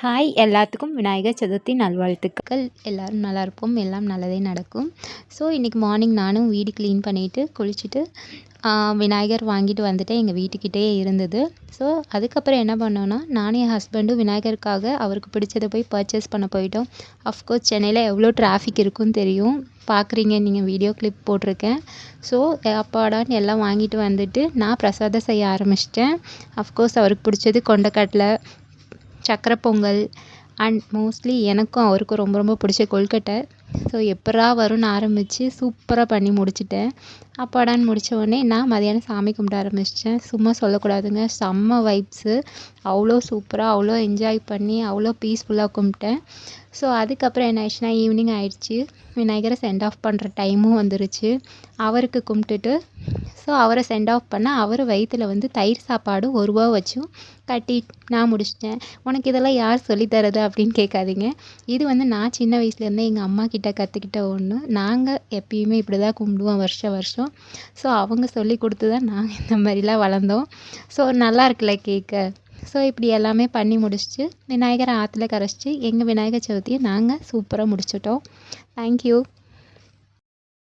Hi எல்லாத்துக்கும் விநாயகர் சதுர்த்தி நல்வாழ்த்துக்கள். எல்லோரும் நல்லா இருப்போம், எல்லாம் நல்லதே நடக்கும். ஸோ இன்றைக்கி மார்னிங் நானும் வீடு க்ளீன் பண்ணிவிட்டு குளிச்சுட்டு விநாயகர் வாங்கிட்டு வந்துட்டேன். எங்கள் வீட்டுக்கிட்டே இருந்தது. ஸோ அதுக்கப்புறம் என்ன பண்ணோன்னா, நானும் என் ஹஸ்பண்டும் விநாயகருக்காக அவருக்கு பிடிச்சதை போய் பர்ச்சேஸ் பண்ண போயிட்டோம். அஃப்கோர்ஸ் சென்னையில் எவ்வளோ டிராஃபிக் இருக்குன்னு தெரியும், பார்க்குறீங்க நீங்கள், வீடியோ கிளிப் போட்டிருக்கேன். ஸோ அப்பாடான்னு எல்லாம் வாங்கிட்டு வந்துட்டு நான் பிரசாதம் செய்ய ஆரம்பிச்சிட்டேன். அஃப்கோர்ஸ் அவருக்கு பிடிச்சது கொண்டக்கடலை, சக்கரை பொங்கல் அண்ட் மோஸ்ட்லி எனக்கும் அவருக்கும் ரொம்ப ரொம்ப பிடிச்ச கொழுக்கட்டை. ஸோ எப்படா வரும்னு ஆரம்பித்து சூப்பராக பண்ணி முடிச்சிட்டேன். அப்பாடான்னு முடித்த உடனே நான் மதியானம் சாமி கும்பிட ஆரம்பிச்சிட்டேன். சும்மா சொல்லக்கூடாதுங்க, செம்ம வைப்ஸு, அவ்வளோ சூப்பராக, அவ்வளோ என்ஜாய் பண்ணி, அவ்வளோ பீஸ்ஃபுல்லாக கும்பிட்டேன். ஸோ அதுக்கப்புறம் என்ன ஆயிடுச்சுன்னா, ஈவினிங் ஆயிடுச்சு, விநாயகரை சென்ட் ஆஃப் பண்ணுற டைமும் வந்துருச்சு. அவருக்கு கும்பிட்டுட்டு ஸோ அவரை சென்ட் ஆஃப் பண்ண அவர் வயிற்றில் வந்து தயிர் சாப்பாடு 1 ரூபா வச்சும் கட்டி நான் முடிச்சிட்டேன். உனக்கு இதெல்லாம் யார் சொல்லித்தரது அப்படின்னு கேட்காதீங்க. இது வந்து நான் சின்ன வயசுலேருந்தே எங்கள் அம்மா கிட்ட கற்றுக்கிட்ட ஒன்று. நாங்கள் எப்பயுமே இப்படி தான் கும்பிடுவோம் வருஷம். ஸோ அவங்க சொல்லி கொடுத்து தான் நாங்கள் இந்த மாதிரிலாம் வளர்ந்தோம். ஸோ நல்லா இருக்குல்ல கேட்க. ஸோ இப்படி எல்லாமே பண்ணி முடிச்சுட்டு விநாயகரை ஆற்றுல கரைச்சிட்டு எங்கள் விநாயகர் சதுர்த்தியை நாங்கள் சூப்பராக முடிச்சிட்டோம். தேங்க்யூ.